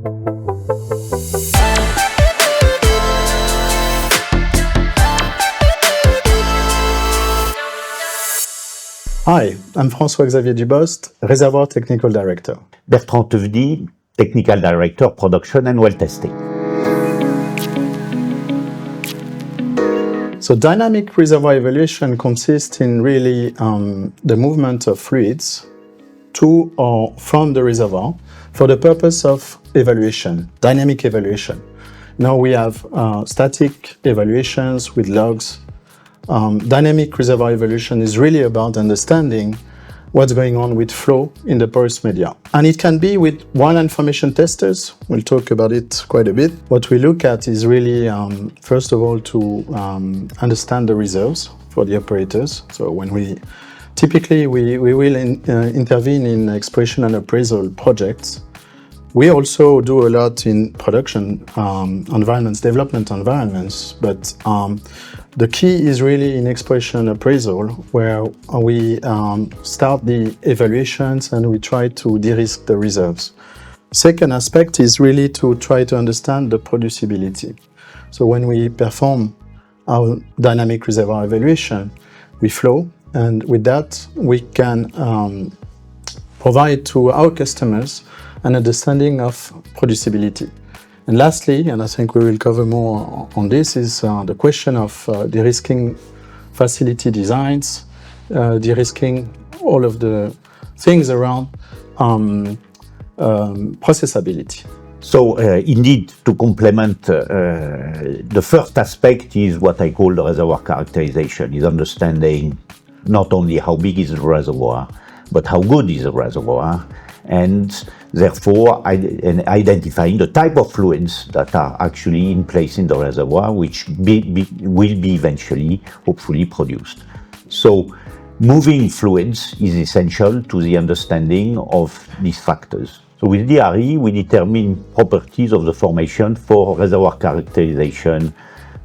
Hi, I'm Francois-Xavier Dubost, Reservoir Technical Director. Bertrand Theuveny, Technical Director, Production and Well Testing. So dynamic reservoir evaluation consists in really the movement of fluids to or from the reservoir for the purpose of evaluation, dynamic evaluation. Now we have static evaluations with logs. Dynamic reservoir evaluation is really about understanding what's going on with flow in the porous media. And it can be with one formation testers. We'll talk about it quite a bit. What we look at is really, first of all, to understand the reserves for the operators. So when we will intervene in exploration and appraisal projects. We also do a lot in production environments, development environments, but the key is really in exploration appraisal, where we start the evaluations and we try to de-risk the reserves. Second aspect is really to try to understand the producibility. So when we perform our dynamic reservoir evaluation, we flow, and with that we can provide to our customers an understanding of producibility. And lastly, and I think we will cover more on this, is the question of de-risking facility designs, de-risking all of the things around processability. So indeed, to complement, the first aspect is what I call the reservoir characterization, is understanding not only how big is the reservoir, but how good is the reservoir, and therefore identifying the type of fluids that are actually in place in the reservoir, which will be eventually, hopefully, produced. So moving fluids is essential to the understanding of these factors. So with DRE, we determine properties of the formation for reservoir characterization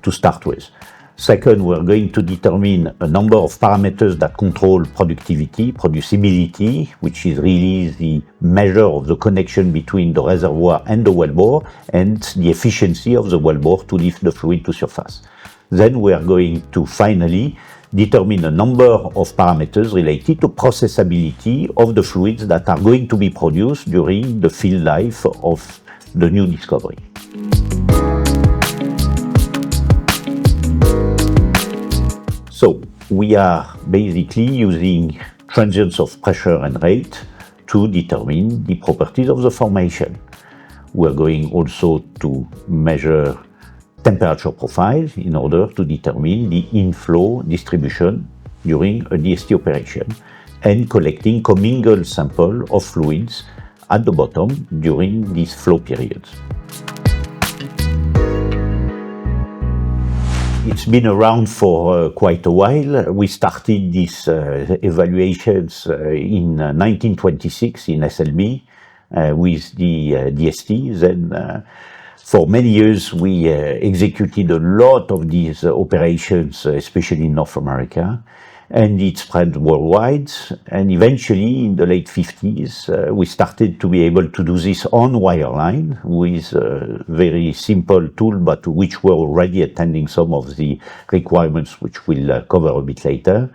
to start with. Second, we're going to determine a number of parameters that control productivity, producibility, which is really the measure of the connection between the reservoir and the wellbore, and the efficiency of the wellbore to lift the fluid to surface. Then we are going to finally determine a number of parameters related to processability of the fluids that are going to be produced during the field life of the new discovery. So we are basically using transients of pressure and rate to determine the properties of the formation. We're going also to measure temperature profile in order to determine the inflow distribution during a DST operation, and collecting commingled sample of fluids at the bottom during these flow periods. It's been around for quite a while. We started these evaluations in 1926 in SLB with the DST. Then for many years we executed a lot of these operations, especially in North America, and it spread worldwide. And eventually, in the late 50s, we started to be able to do this on wireline with a very simple tool, but which were already attending some of the requirements, which we'll cover a bit later.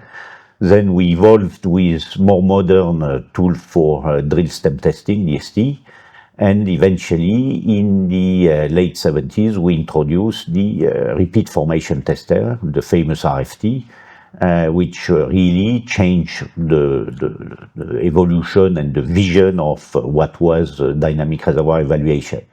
Then we evolved with more modern tool for drill stem testing, DST. And eventually, in the late 70s, we introduced the repeat formation tester, the famous RFT, which really changed the evolution and the vision of what was dynamic reservoir evaluation.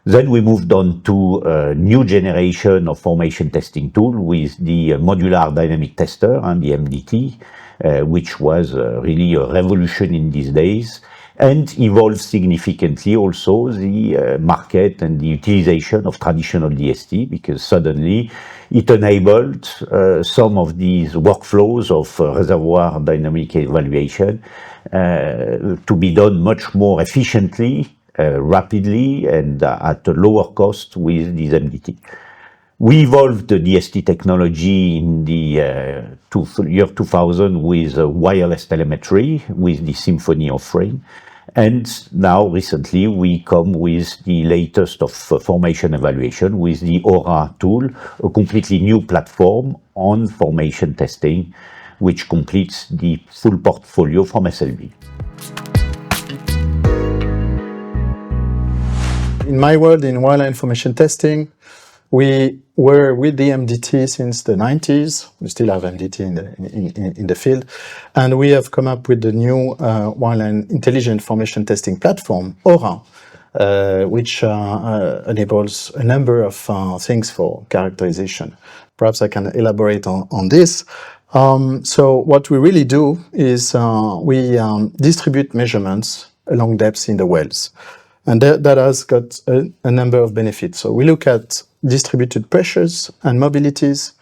Then we moved on to a new generation of formation testing tool with the modular dynamic tester and the MDT, which was really a revolution in these days, and evolved significantly also the market and the utilization of traditional DST, because suddenly it enabled some of these workflows of reservoir dynamic evaluation to be done much more efficiently, rapidly, and at a lower cost with this MDT. We evolved the DST technology in the year 2000 with wireless telemetry with the Symphony offering. And now, recently, we come with the latest of formation evaluation with the Aura tool, a completely new platform on formation testing, which completes the full portfolio from SLB. In my world, in wireline formation testing, we were with the MDT since the 90s. We still have MDT in the field. And we have come up with the new wireline intelligent formation testing platform, Aura, which enables a number of things for characterization. Perhaps I can elaborate on this. So what we really do is we distribute measurements along depths in the wells. And that has got a number of benefits. So we look at distributed pressures and mobilities.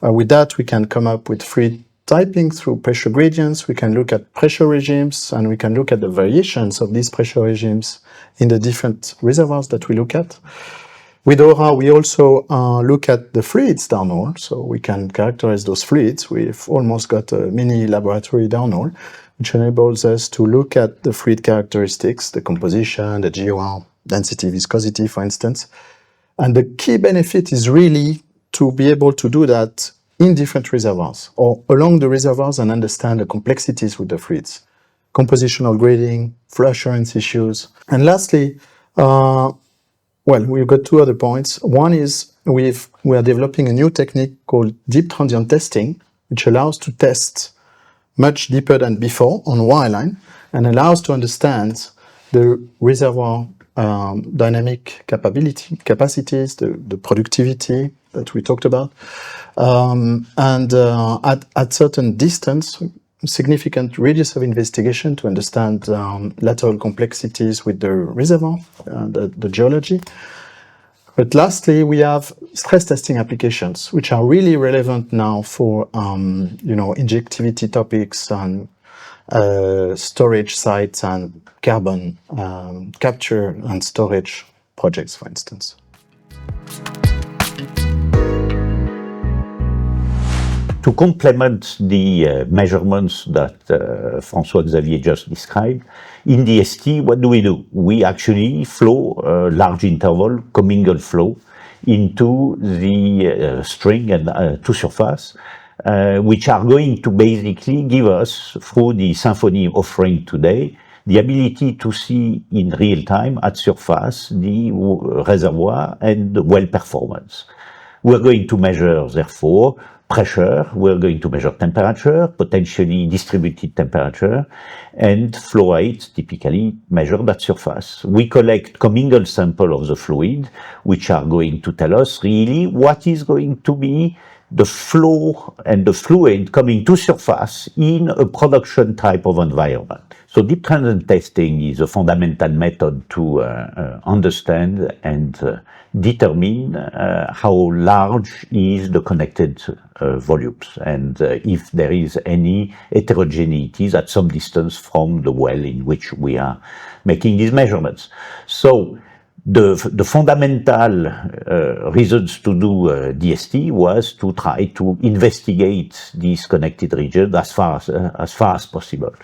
With that, we can come up with fluid typing through pressure gradients. We can look at pressure regimes, and we can look at the variations of these pressure regimes in the different reservoirs that we look at. With Aura, we also look at the fluids downhole, so we can characterize those fluids. We've almost got a mini laboratory downhole, which enables us to look at the fluid characteristics, the composition, the GOR, density, viscosity, for instance. And the key benefit is really to be able to do that in different reservoirs or along the reservoirs and understand the complexities with the fluids, compositional grading, flow assurance issues. And lastly, well, we've got two other points. One is we are developing a new technique called deep transient testing, which allows to test much deeper than before on wireline and allows to understand the reservoir dynamic capacities, the productivity that we talked about, and at certain distance, significant radius of investigation to understand lateral complexities with the reservoir, the geology. But lastly, we have stress testing applications, which are really relevant now for injectivity topics and storage sites and carbon capture and storage projects, for instance. To complement the measurements that Francois-Xavier just described, in the ST, what do? We actually flow a large interval commingled flow into the string and to surface, which are going to basically give us, through the Symphony offering today, the ability to see in real time at surface the reservoir and the well performance. We're going to measure, therefore, pressure, we're going to measure temperature, potentially distributed temperature, and flow rates typically measured at surface. We collect commingled sample of the fluid, which are going to tell us really what is going to be the flow and the fluid coming to surface in a production type of environment. So deep transient testing is a fundamental method to understand and determine how large is the connected volumes and if there is any heterogeneities at some distance from the well in which we are making these measurements. So the fundamental reasons to do DST was to try to investigate these connected regions as far as possible.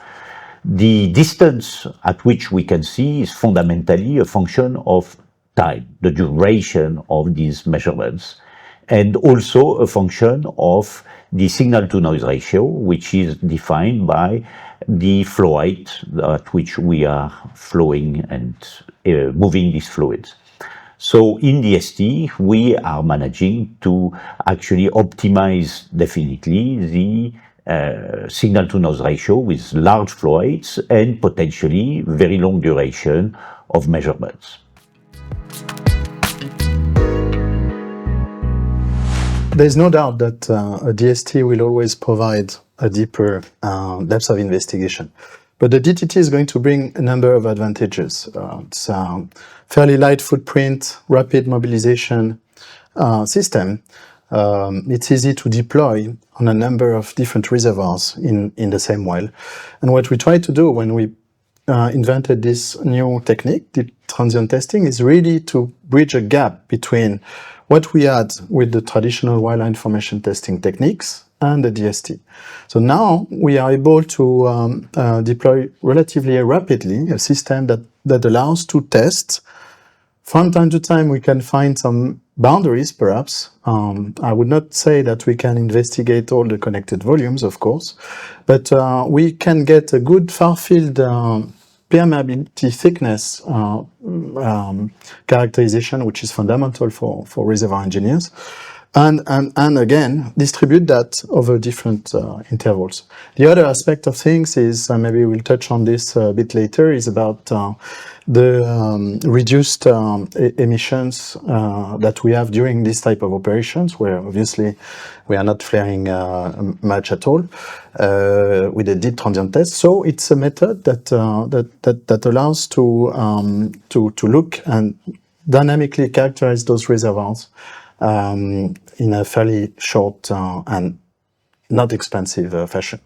The distance at which we can see is fundamentally a function of time, the duration of these measurements, and also a function of the signal-to-noise ratio, which is defined by the flow rate at which we are flowing and moving these fluids. So in DST, we are managing to actually optimize definitely the signal-to-noise ratio with large flow rates and potentially very long duration of measurements. There's no doubt that a DST will always provide a deeper depth of investigation. But the DTT is going to bring a number of advantages. It's a fairly light footprint, rapid mobilization system. It's easy to deploy on a number of different reservoirs in the same well. And what we tried to do when we invented this new technique, deep transient testing, is really to bridge a gap between what we had with the traditional wireline formation testing techniques and the DST. So now we are able to deploy relatively rapidly a system that allows to test. From time to time, we can find some boundaries, perhaps. I would not say that we can investigate all the connected volumes, of course, but we can get a good far-field permeability thickness characterization, which is fundamental for reservoir engineers. And again, distribute that over different intervals. The other aspect of things is, maybe we'll touch on this a bit later, is about the reduced emissions that we have during this type of operations, where obviously we are not flaring much at all with a deep transient test. So it's a method that allows to look and dynamically characterize those reservoirs in a fairly short and not expensive fashion.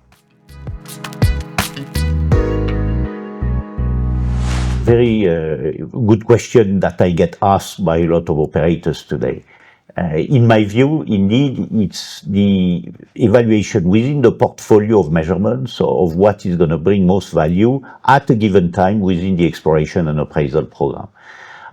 Very good question that I get asked by a lot of operators today. In my view, indeed, it's the evaluation within the portfolio of measurements of what is going to bring most value at a given time within the exploration and appraisal program.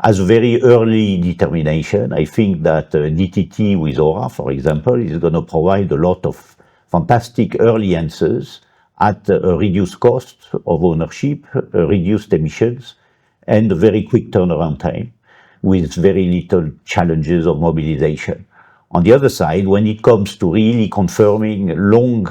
As a very early determination, I think that DTT with Aura, for example, is going to provide a lot of fantastic early answers at a reduced cost of ownership, reduced emissions, and a very quick turnaround time with very little challenges of mobilization. On the other side, when it comes to really confirming long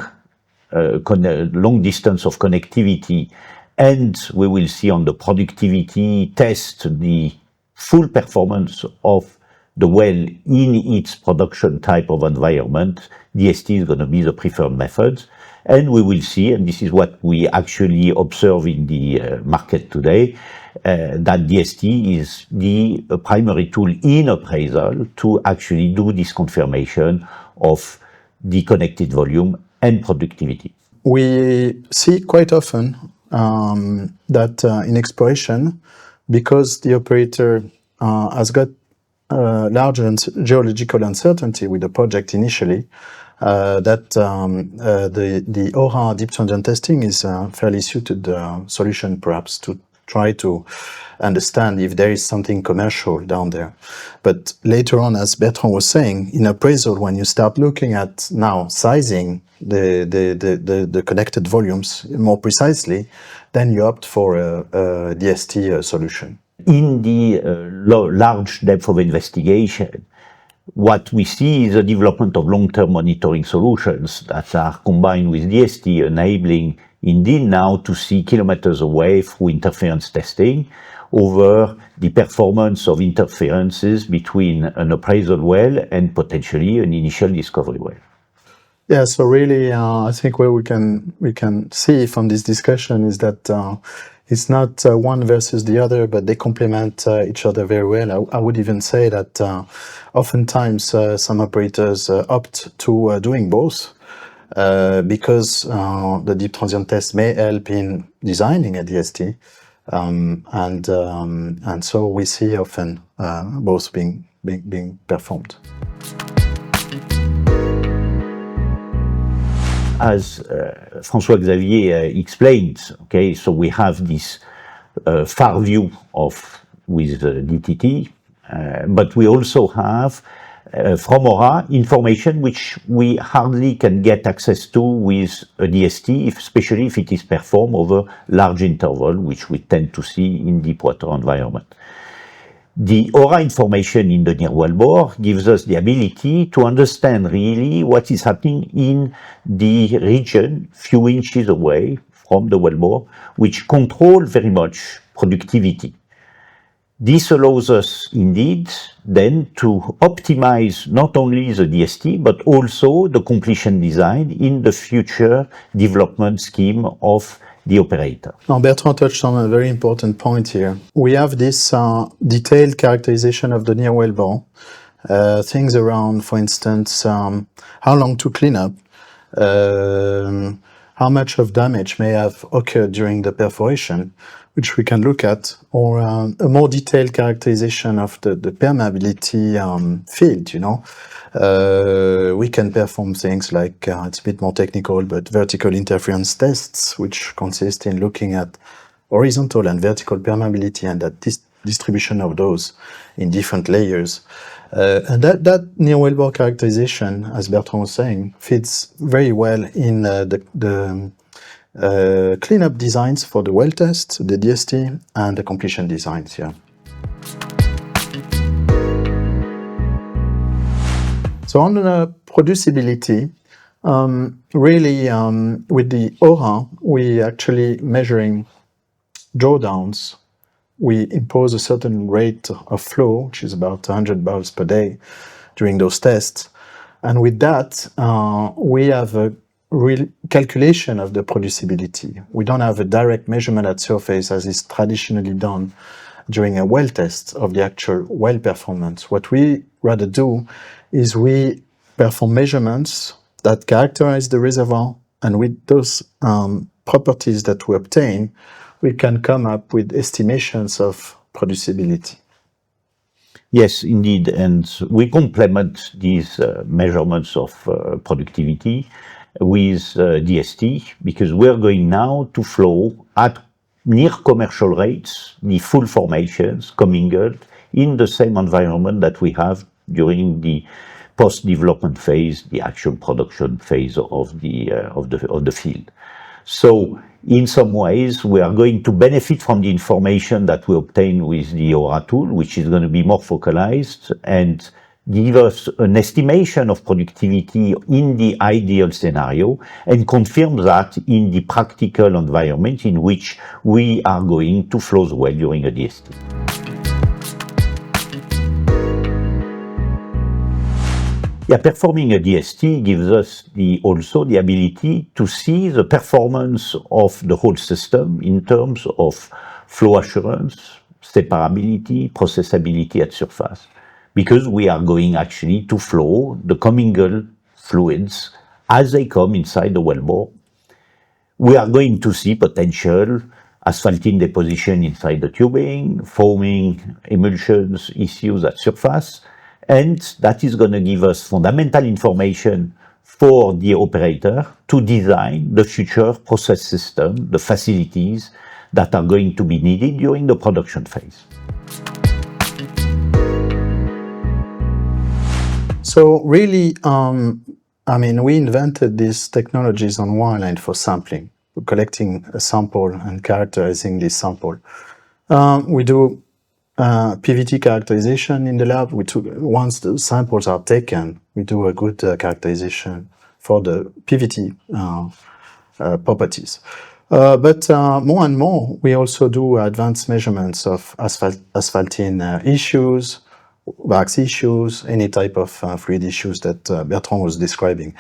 distance of connectivity, and we will see on the productivity test the full performance of the well in its production type of environment, DST is going to be the preferred method. And we will see, and this is what we actually observe in the market today, that DST is the primary tool in appraisal to actually do this confirmation of the connected volume and productivity. We see quite often that in exploration, because the operator has got larger geological uncertainty with the project initially, that the Aura deep transient testing is a fairly suited solution, perhaps, to try to understand if there is something commercial down there. But later on, as Bertrand was saying, in appraisal, when you start looking at now sizing the connected volumes more precisely, then you opt for a DST solution. In the large depth of investigation, what we see is a development of long-term monitoring solutions that are combined with DST, enabling indeed now to see kilometers away through interference testing over the performance of interferences between an appraisal well and potentially an initial discovery well. Yeah, so really, I think where we can see from this discussion is that it's not one versus the other, but they complement each other very well. I would even say that oftentimes some operators opt to doing both because the deep transient test may help in designing a DST, and so we see often both being performed. As Francois-Xavier explained, okay, so we have this far view with DTT, but we also have from Aura information which we hardly can get access to with a DST, especially if it is performed over large interval, which we tend to see in deep water environment. The Aura information in the near wellbore gives us the ability to understand really what is happening in the region few inches away from the wellbore, which control very much productivity. This allows us indeed then to optimize not only the DST, but also the completion design in the future development scheme of the operator. Now, Bertrand touched on a very important point here. We have this detailed characterization of the near wellbore, things around, for instance, how long to clean up, how much of damage may have occurred during the perforation, which we can look at, or a more detailed characterization of the permeability field, we can perform things like, it's a bit more technical, but vertical interference tests, which consist in looking at horizontal and vertical permeability and that distribution of those in different layers. And that near wellbore characterization, as Bertrand was saying, fits very well in the cleanup designs for the well test, the DST, and the completion designs, yeah. So on the producibility, really with the ORA, we actually measuring drawdowns. We impose a certain rate of flow, which is about 100 barrels per day during those tests. And with that, we have a real calculation of the producibility. We don't have a direct measurement at surface as is traditionally done during a well test of the actual well performance. What we rather do is we perform measurements that characterize the reservoir, and with those properties that we obtain, we can come up with estimations of producibility. Yes, indeed, and we complement these measurements of productivity with DST, because we're going now to flow at near commercial rates the full formations commingled in the same environment that we have during the post-development phase, the actual production phase of the field. So in some ways, we are going to benefit from the information that we obtain with the ORA tool, which is going to be more focalized and give us an estimation of productivity in the ideal scenario and confirm that in the practical environment in which we are going to flow the well during a DST. Yeah, performing a DST gives us also the ability to see the performance of the whole system in terms of flow assurance, separability, processability at surface, because we are going actually to flow the commingled fluids as they come inside the wellbore. We are going to see potential asphaltene deposition inside the tubing, foaming, emulsions, issues at surface, and that is going to give us fundamental information for the operator to design the future process system, the facilities that are going to be needed during the production phase. So really, we invented these technologies on wireline for sampling, for collecting a sample and characterizing this sample. We do PVT characterization in the lab. Once the samples are taken, we do a good characterization for the PVT properties. But more and more, we also do advanced measurements of asphaltene issues, wax issues, any type of fluid issues that Bertrand was describing.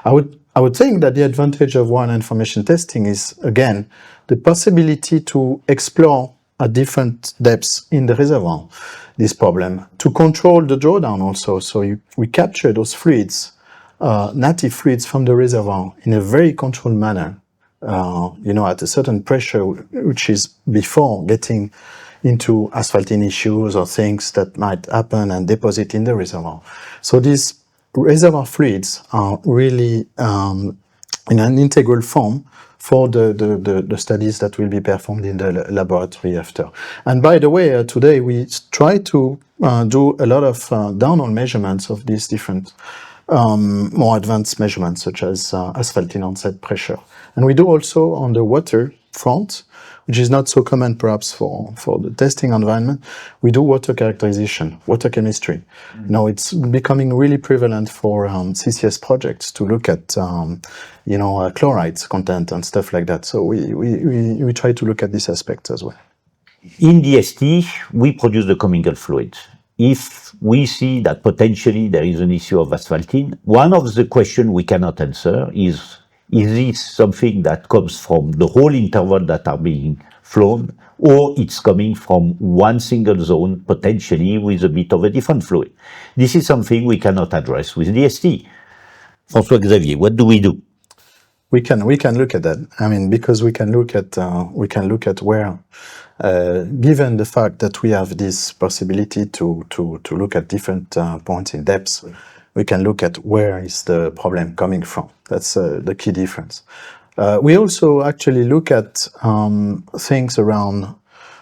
I would think that the advantage of wireline information testing is, again, the possibility to explore at different depths in the reservoir this problem, to control the drawdown also. So we capture those fluids, native fluids from the reservoir in a very controlled manner, at a certain pressure, which is before getting into asphaltene issues or things that might happen and deposit in the reservoir. So these reservoir fluids are really in an integral form for the studies that will be performed in the laboratory after. And by the way, today we try to do a lot of downhole measurements of these different more advanced measurements, such as asphaltene onset pressure. And we do also on the water front, which is not so common perhaps for the testing environment. We do water characterization, water chemistry. Now it's becoming really prevalent for CCS projects to look at chlorides content and stuff like that. So we try to look at this aspect as well. In DST, we produce the commingled fluid. If we see that potentially there is an issue of asphaltene, one of the questions we cannot answer is this something that comes from the whole interval that are being flown, or it's coming from one single zone, potentially with a bit of a different fluid? This is something we cannot address with DST. Francois-Xavier, what do we do? We can look at that. Because we can look at where given the fact that we have this possibility to look at different points in depth, we can look at where is the problem coming from. That's the key difference. We also actually look at things around,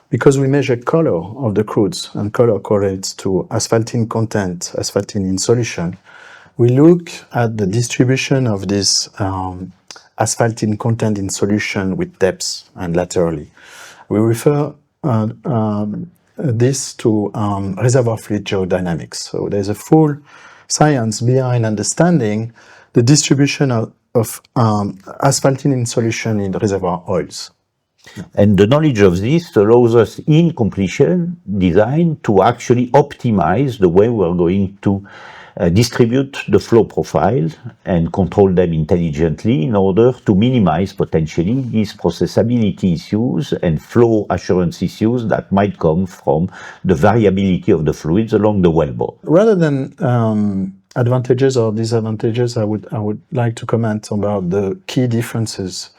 because we measure color of the crudes, and color correlates to asphaltene content, asphaltene in solution. We look at the distribution of this asphaltene content in solution with depth and laterally. We refer this to reservoir fluid geodynamics. So there's a full science behind understanding the distribution of asphaltene in solution in reservoir oils. And the knowledge of this allows us in completion design to actually optimize the way we're going to distribute the flow profiles and control them intelligently in order to minimize potentially these processability issues and flow assurance issues that might come from the variability of the fluids along the wellbore. Rather than advantages or disadvantages, I would like to comment about the key differences.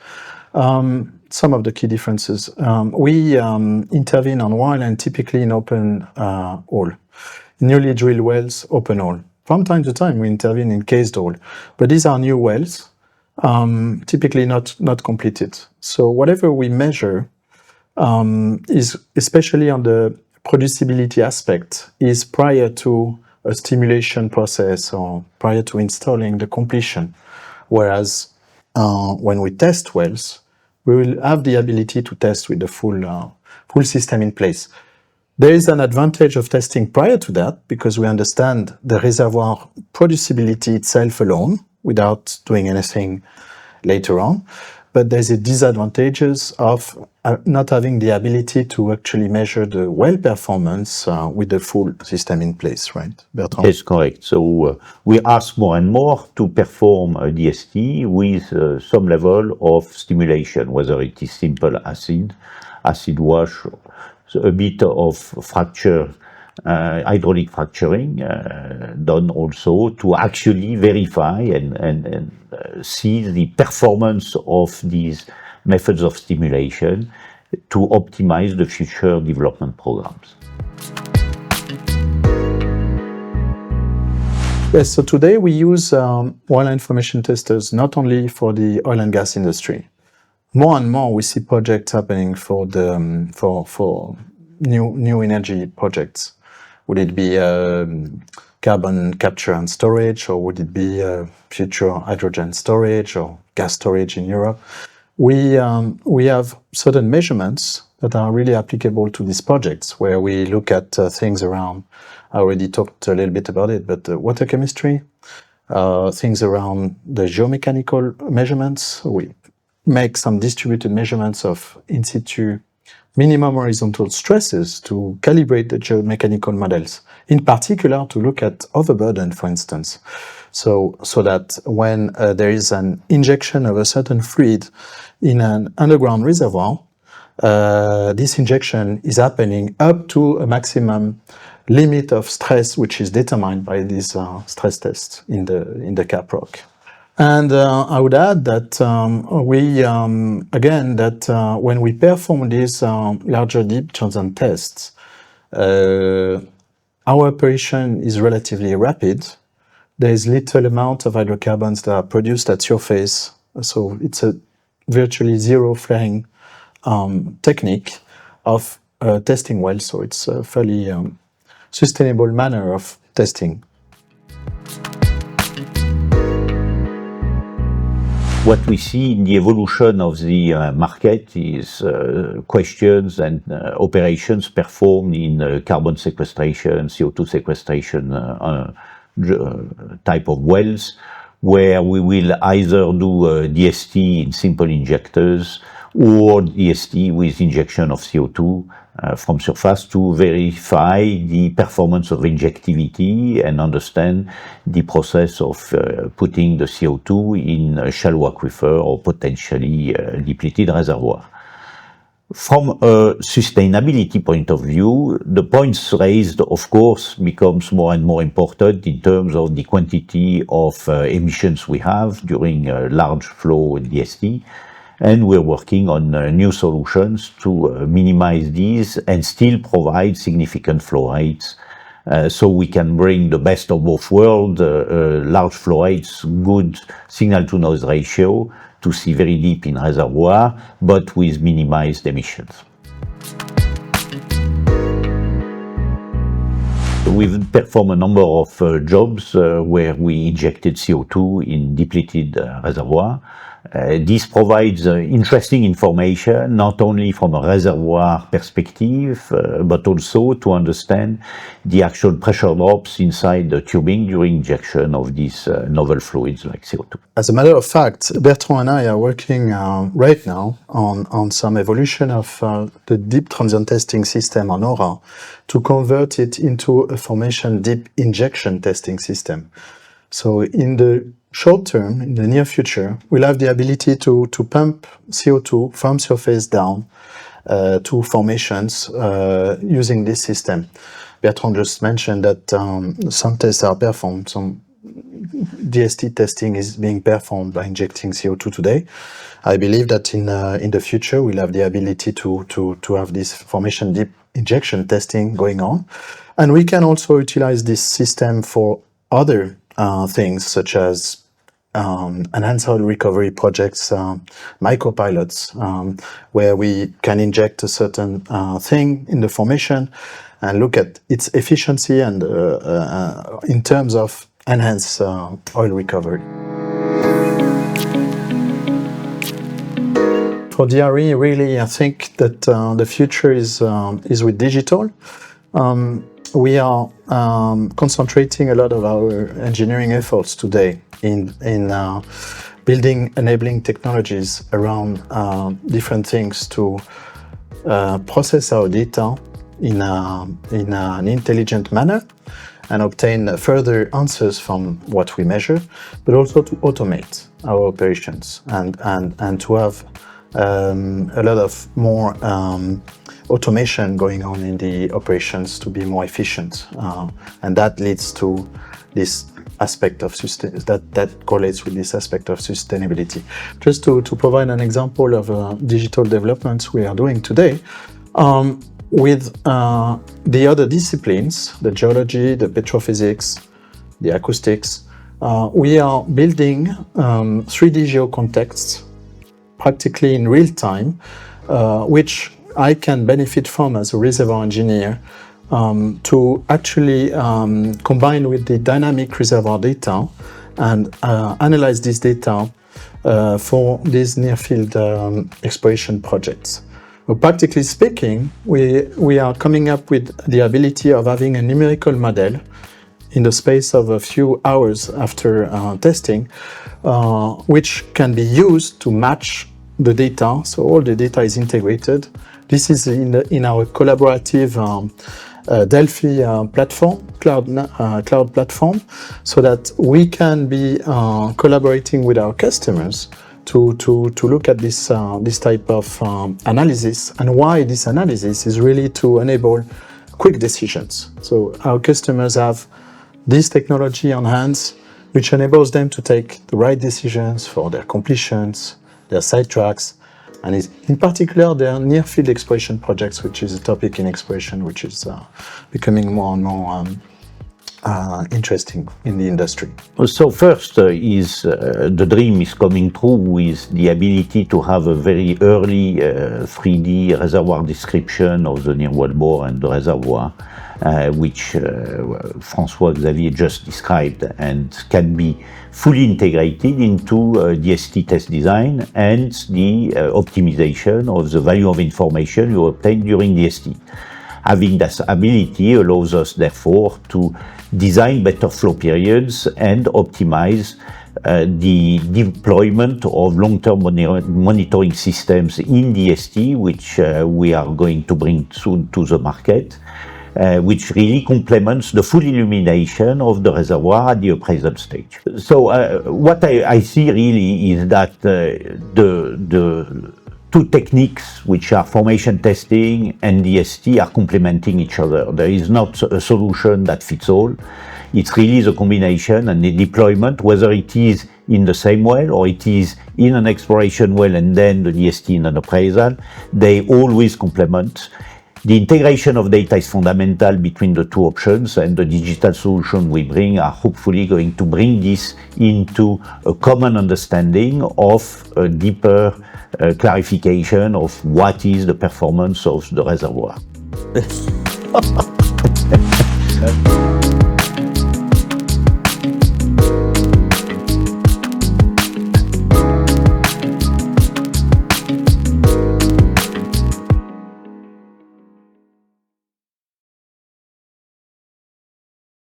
Some of the key differences. We intervene on wireline typically in open hole. Newly drilled wells, open hole. From time to time, we intervene in cased hole, but these are new wells, typically not completed. So whatever we measure is, especially on the producibility aspect, is prior to a stimulation process or prior to installing the completion. Whereas when we test wells, we will have the ability to test with the full system in place. There is an advantage of testing prior to that because we understand the reservoir producibility itself alone without doing anything later on. But there's a disadvantages of not having the ability to actually measure the well performance with the full system in place, right, Bertrand? Yes, correct. So we ask more and more to perform a DST with some level of stimulation, whether it is simple acid wash, so a bit of fracture, hydraulic fracturing done also to actually verify and see the performance of these methods of stimulation to optimize the future development programs. Yes, so today we use wireline formation testers not only for the oil and gas industry. More and more we see projects happening for the for new energy projects. Would it be carbon capture and storage, or would it be future hydrogen storage or gas storage in Europe? We have certain measurements that are really applicable to these projects, where we look at things around, I already talked a little bit about it, but water chemistry, things around the geomechanical measurements. We make some distributed measurements of in situ minimum horizontal stresses to calibrate the geomechanical models, in particular to look at overburden, for instance. So that when there is an injection of a certain fluid in an underground reservoir, this injection is happening up to a maximum limit of stress, which is determined by these stress tests in the caprock. And I would add that when we perform these larger deep transient tests, our operation is relatively rapid. There is little amount of hydrocarbons that are produced at surface, so it's a virtually zero flaring technique of testing wells, so it's a fairly sustainable manner of testing. What we see in the evolution of the market is questions and operations performed in carbon sequestration, CO2 sequestration type of wells, where we will either do DST in simple injectors or DST with injection of CO2 from surface to verify the performance of injectivity and understand the process of putting the CO2 in a shallow aquifer or potentially depleted reservoir. From a sustainability point of view, the points raised, of course, becomes more and more important in terms of the quantity of emissions we have during a large flow DST. And we're working on new solutions to minimize these and still provide significant flow rates. So we can bring the best of both worlds, large flow rates, good signal-to-noise ratio to see very deep in reservoir, but with minimized emissions. We've performed a number of jobs where we injected CO2 in depleted reservoir. This provides interesting information, not only from a reservoir perspective, but also to understand the actual pressure drops inside the tubing during injection of these novel fluids like CO2. As a matter of fact, Bertrand and I are working right now on some evolution of the deep transient testing system on Aura to convert it into a formation deep injection testing system. So in the short term, in the near future, we'll have the ability to pump CO2 from surface down to formations using this system. Bertrand just mentioned that some tests are performed, some DST testing is being performed by injecting CO2 today. I believe that in the future we'll have the ability to have this formation deep injection testing going on, and we can also utilize this system for other things such as enhanced oil recovery projects, micropilots, where we can inject a certain thing in the formation and look at its efficiency and in terms of enhanced oil recovery. For DRE, really, I think that the future is with digital. We are concentrating a lot of our engineering efforts today in building enabling technologies around different things to process our data in an intelligent manner and obtain further answers from what we measure, but also to automate our operations and to have a lot of more automation going on in the operations to be more efficient, and that leads to this aspect of that correlates with this aspect of sustainability. Just to provide an example of digital developments we are doing today, with the other disciplines, the geology, the petrophysics, the acoustics, we are building 3D geocontexts practically in real time, which I can benefit from as a reservoir engineer to actually combine with the dynamic reservoir data and analyze this data for these near-field exploration projects. Well, practically speaking, we are coming up with the ability of having a numerical model in the space of a few hours after testing, which can be used to match the data. So all the data is integrated. This is in our collaborative Delphi platform, cloud platform, so that we can be collaborating with our customers to look at this type of analysis, and why this analysis is really to enable quick decisions. So our customers have this technology on hand, which enables them to take the right decisions for their completions, their sidetracks, and in particular their near-field exploration projects, which is a topic in exploration which is becoming more and more interesting in the industry. So first is the dream is coming true with the ability to have a very early 3D reservoir description of the near wellbore and the reservoir, which Francois-Xavier just described, and can be fully integrated into DST test design and the optimization of the value of information you obtain during DST. Having this ability allows us, therefore, to design better flow periods and optimize the deployment of long-term monitoring systems in DST, which we are going to bring soon to the market, which really complements the full illumination of the reservoir at the appraisal stage. So what I see really is that the two techniques, which are formation testing and DST, are complementing each other. There is not a solution that fits all. It's really the combination and the deployment, whether it is in the same well or it is in an exploration well and then the DST in an appraisal, they always complement. The integration of data is fundamental between the two options, and the digital solution we bring are hopefully going to bring this into a common understanding of a deeper clarification of what is the performance of the reservoir.